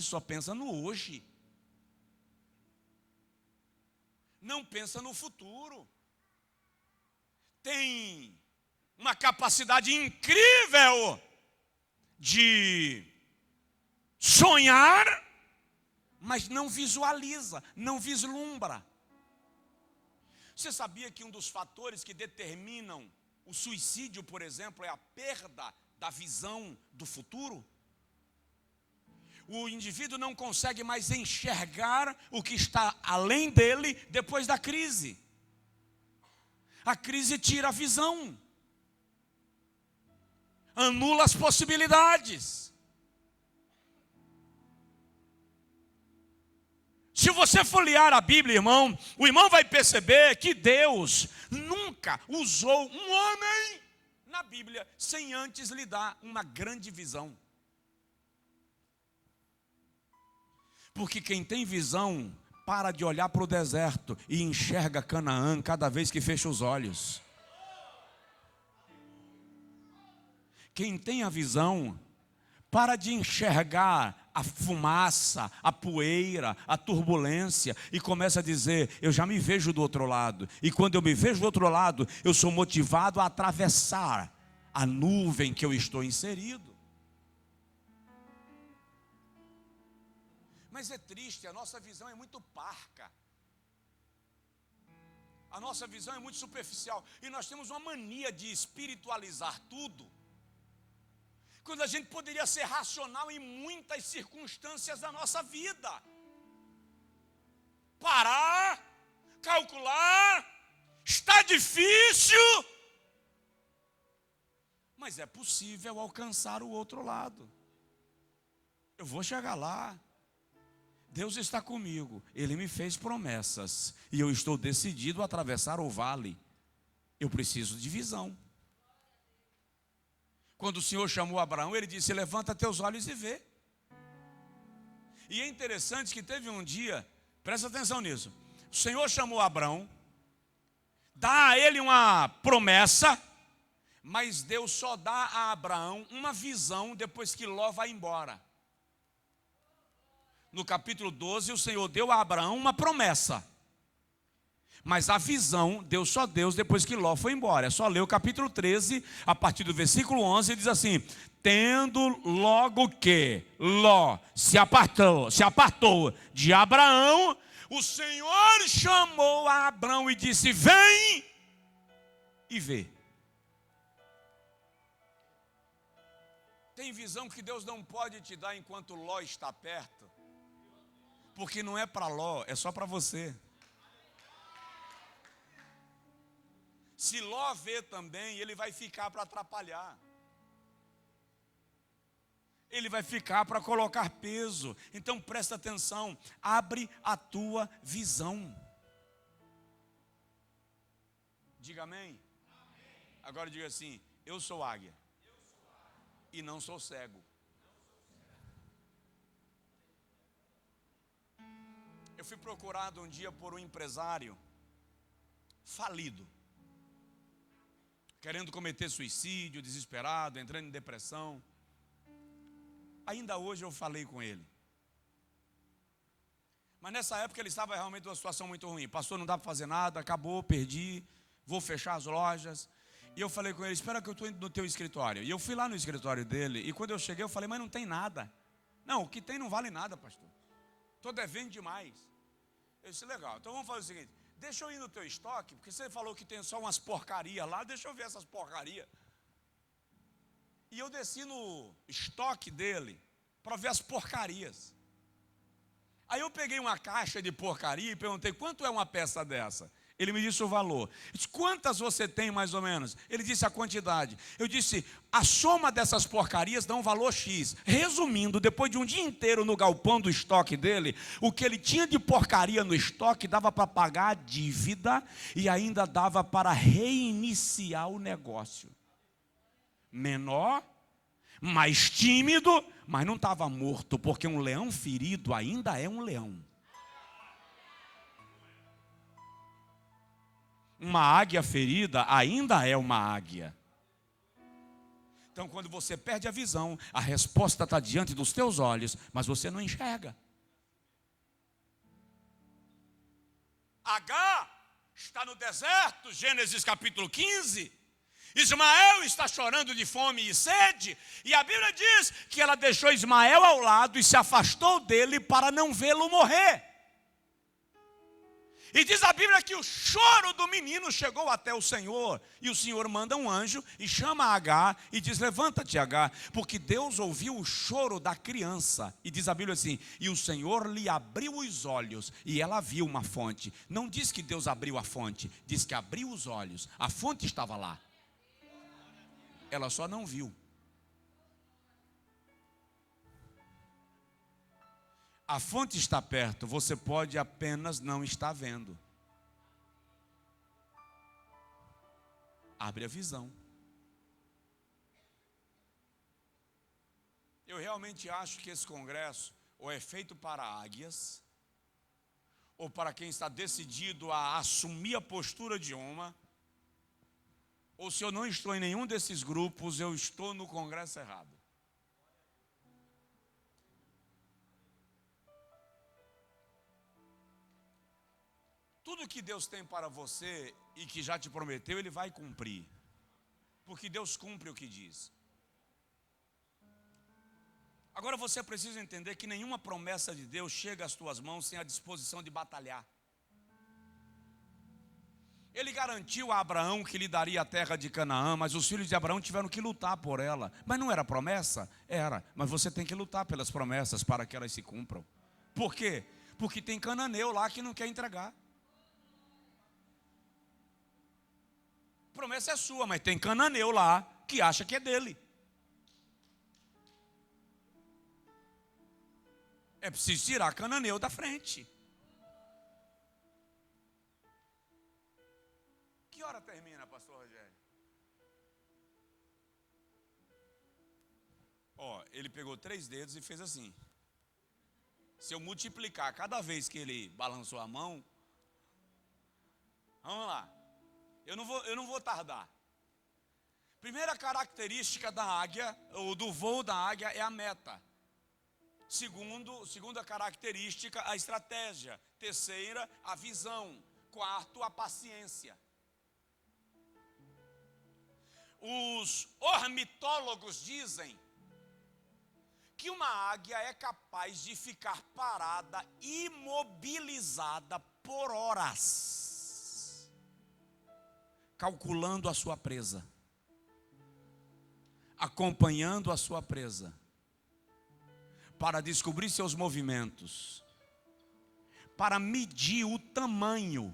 só pensa no hoje. Não pensa no futuro. Tem uma capacidade incrível de sonhar, mas não visualiza, não vislumbra. Você sabia que um dos fatores que determinam o suicídio, por exemplo, é a perda da visão do futuro? O indivíduo não consegue mais enxergar o que está além dele depois da crise. A crise tira a visão, anula as possibilidades. Se você folhear a Bíblia, irmão, o irmão vai perceber que Deus nunca usou um homem na Bíblia sem antes lhe dar uma grande visão. Porque quem tem visão para de olhar para o deserto e enxerga Canaã cada vez que fecha os olhos. Quem tem a visão para de enxergar a fumaça, a poeira, a turbulência e começa a dizer: eu já me vejo do outro lado. E quando eu me vejo do outro lado, eu sou motivado a atravessar a nuvem que eu estou inserido. Mas é triste, a nossa visão é muito parca. A nossa visão é muito superficial. E nós temos uma mania de espiritualizar tudo, quando a gente poderia ser racional em muitas circunstâncias da nossa vida. Parar, calcular, está difícil, mas é possível alcançar o outro lado. Eu vou chegar lá. Deus está comigo, Ele me fez promessas, e eu estou decidido a atravessar o vale. Eu preciso de visão. Quando o Senhor chamou Abraão, Ele disse: levanta teus olhos e vê. E é interessante que teve um dia, presta atenção nisso, o Senhor chamou Abraão, dá a ele uma promessa, mas Deus só dá a Abraão uma visão depois que Ló vai embora. No capítulo 12, o Senhor deu a Abraão uma promessa, mas a visão Deus só deu depois que Ló foi embora. É só ler o capítulo 13, a partir do versículo 11, diz assim: tendo logo que Ló se apartou de Abraão, o Senhor chamou a Abraão e disse: vem e vê. Tem visão que Deus não pode te dar enquanto Ló está perto, porque não é para Ló, é só para você. Se Ló vê também, ele vai ficar para atrapalhar. Ele vai ficar para colocar peso. Então presta atenção, abre a tua visão. Diga amém. Agora diga assim: eu sou águia e não sou cego. Eu fui procurado um dia por um empresário falido, querendo cometer suicídio, desesperado, entrando em depressão. Ainda hoje eu falei com ele. Mas nessa época ele estava realmente numa situação muito ruim. Pastor, não dá para fazer nada, acabou, perdi, vou fechar as lojas. E eu falei com ele: espera que eu estou indo no teu escritório. E eu fui lá no escritório dele, e quando eu cheguei eu falei: mas não tem nada. Não, o que tem não vale nada, pastor. Estou devendo demais. Eu disse: legal, então vamos fazer o seguinte: deixa eu ir no teu estoque, porque você falou que tem só umas porcarias lá, deixa eu ver essas porcarias. E eu desci no estoque dele para ver as porcarias. Aí eu peguei uma caixa de porcaria e perguntei: quanto é uma peça dessa? Ele me disse o valor. Eu disse: quantas você tem mais ou menos? Ele disse a quantidade. Eu disse: a soma dessas porcarias dá um valor X. Resumindo, depois de um dia inteiro no galpão do estoque dele, o que ele tinha de porcaria no estoque dava para pagar a dívida e ainda dava para reiniciar o negócio. Menor, mais tímido, mas não estava morto, porque um leão ferido ainda é um leão. Uma águia ferida ainda é uma águia. Então, quando você perde a visão, a resposta está diante dos teus olhos, mas você não enxerga. Agar está no deserto, Gênesis capítulo 15. Ismael está chorando de fome e sede, e a Bíblia diz que ela deixou Ismael ao lado e se afastou dele para não vê-lo morrer. E diz a Bíblia que o choro do menino chegou até o Senhor, e o Senhor manda um anjo e chama Agar e diz: levanta-te, Agar, porque Deus ouviu o choro da criança. E diz a Bíblia assim: e o Senhor lhe abriu os olhos, e ela viu uma fonte. Não diz que Deus abriu a fonte, diz que abriu os olhos. A fonte estava lá, ela só não viu. A fonte está perto, você pode apenas não estar vendo. Abre a visão. Eu realmente acho que esse congresso ou é feito para águias, ou para quem está decidido a assumir a postura de uma, ou se eu não estou em nenhum desses grupos, eu estou no congresso errado. Tudo que Deus tem para você e que já te prometeu, Ele vai cumprir. Porque Deus cumpre o que diz. Agora você precisa entender que nenhuma promessa de Deus chega às tuas mãos sem a disposição de batalhar. Ele garantiu a Abraão que lhe daria a terra de Canaã, mas os filhos de Abraão tiveram que lutar por ela. Mas não era promessa? Era. Mas você tem que lutar pelas promessas para que elas se cumpram. Por quê? Porque tem cananeu lá que não quer entregar. A promessa é sua, mas tem cananeu lá que acha que é dele. É preciso tirar cananeu da frente. Que hora termina, pastor Rogério? Ó, ele pegou 3 dedos e fez assim. Se eu multiplicar cada vez que ele balançou a mão, vamos lá. Eu não vou tardar. Primeira característica da águia, ou do voo da águia, é a meta. Segunda característica, a estratégia. Terceira, a visão. Quarto, a paciência. Os ornitólogos dizem que uma águia é capaz de ficar parada, imobilizada por horas, calculando a sua presa, acompanhando a sua presa, para descobrir seus movimentos, para medir o tamanho.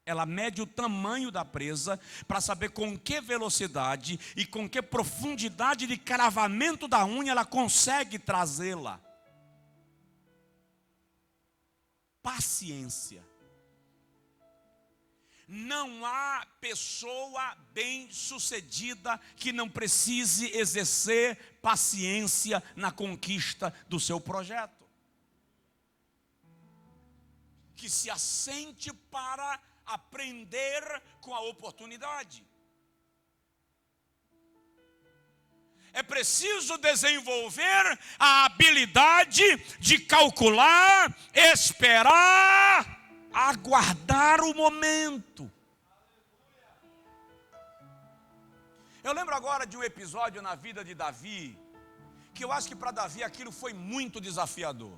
Ela mede o tamanho da presa para saber com que velocidade e com que profundidade de cravamento da unha ela consegue trazê-la. Paciência. Não há pessoa bem-sucedida que não precise exercer paciência na conquista do seu projeto. Que se assente para aprender com a oportunidade. É preciso desenvolver a habilidade de calcular, esperar, aguardar o momento. Eu lembro agora de um episódio na vida de Davi, que eu acho que para Davi aquilo foi muito desafiador.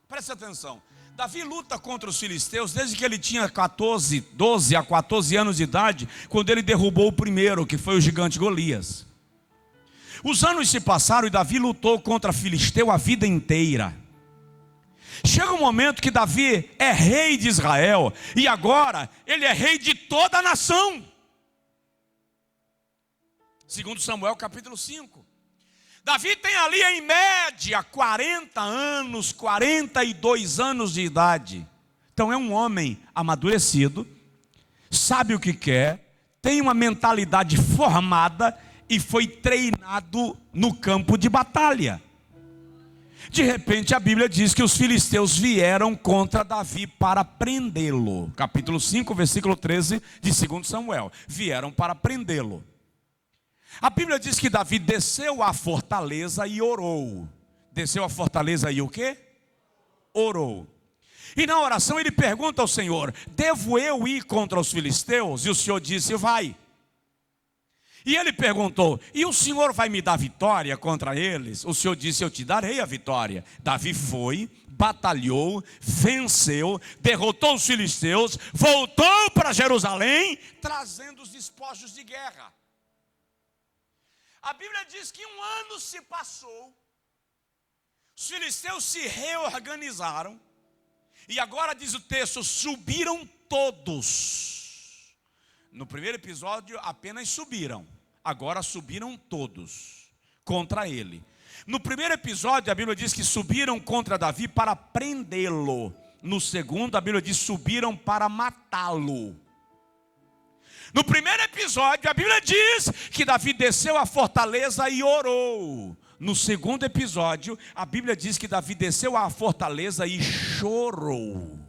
Preste atenção. Davi luta contra os filisteus desde que ele tinha 12 a 14 anos de idade, quando ele derrubou o primeiro, que foi o gigante Golias. Os anos se passaram e Davi lutou contra filisteu a vida inteira. Chega um momento que Davi é rei de Israel, e agora ele é rei de toda a nação. Segundo Samuel capítulo 5. Davi tem ali em média 40 anos, 42 anos de idade. Então é um homem amadurecido, sabe o que quer, tem uma mentalidade formada e foi treinado no campo de batalha. De repente a Bíblia diz que os filisteus vieram contra Davi para prendê-lo. Capítulo 5, versículo 13 de 2 Samuel. Vieram para prendê-lo. A Bíblia diz que Davi desceu à fortaleza e orou. Desceu à fortaleza e o quê? Orou. E na oração ele pergunta ao Senhor: devo eu ir contra os filisteus? E o Senhor disse: vai. E ele perguntou: e o Senhor vai me dar vitória contra eles? O Senhor disse: eu te darei a vitória. Davi foi, batalhou, venceu, derrotou os filisteus, voltou para Jerusalém, trazendo os despojos de guerra. A Bíblia diz que 1 ano se passou, os filisteus se reorganizaram, e agora diz o texto: subiram todos. No primeiro episódio apenas subiram, agora subiram todos contra ele. No primeiro episódio a Bíblia diz que subiram contra Davi para prendê-lo. No segundo a Bíblia diz que subiram para matá-lo. No primeiro episódio a Bíblia diz que Davi desceu à fortaleza e orou. No segundo episódio a Bíblia diz que Davi desceu à fortaleza e chorou.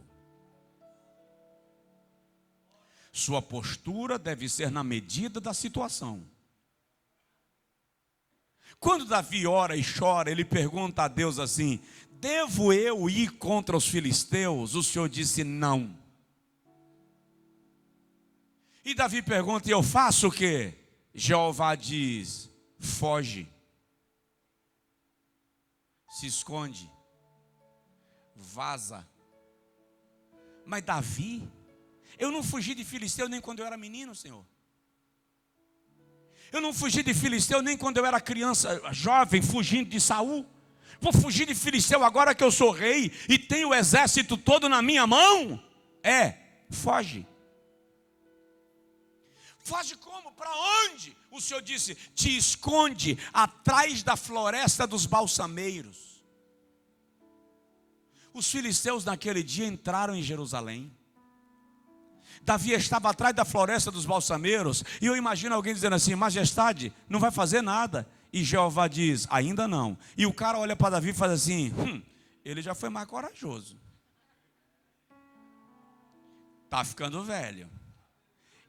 Sua postura deve ser na medida da situação. Quando Davi ora e chora, ele pergunta a Deus assim: devo eu ir contra os filisteus? O Senhor disse: não. E Davi pergunta: e eu faço o quê? Jeová diz: foge, se esconde, vaza. Mas Davi: eu não fugi de filisteu nem quando eu era menino, Senhor. Eu não fugi de filisteu nem quando eu era criança, jovem, fugindo de Saul. Vou fugir de filisteu agora que eu sou rei e tenho o exército todo na minha mão? Foge. Foge como? Para onde? O Senhor disse: te esconde atrás da floresta dos balsameiros. Os filisteus naquele dia entraram em Jerusalém. Davi estava atrás da floresta dos balsameiros, e eu imagino alguém dizendo assim: majestade, não vai fazer nada. E Jeová diz: ainda não. E o cara olha para Davi e faz assim: ele já foi mais corajoso, está ficando velho.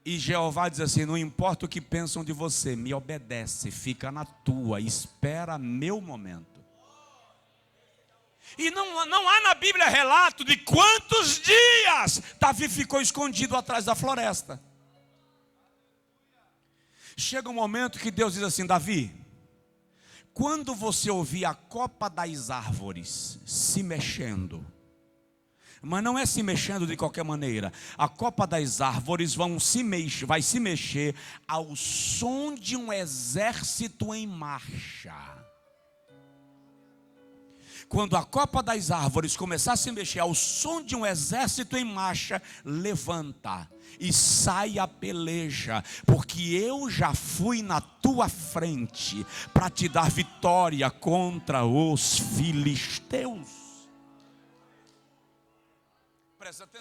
E Jeová diz assim: não importa o que pensam de você, me obedece, fica na tua, espera meu momento. E não há na Bíblia relato de quantos dias Davi ficou escondido atrás da floresta. Chega um momento que Deus diz assim: Davi, quando você ouvir a copa das árvores se mexendo, mas não é se mexendo de qualquer maneira, a copa das árvores vai se mexer ao som de um exército em marcha. Quando a copa das árvores começar a se mexer ao som de um exército em marcha, levanta e sai a peleja, porque eu já fui na tua frente para te dar vitória contra os filisteus. Presta atenção.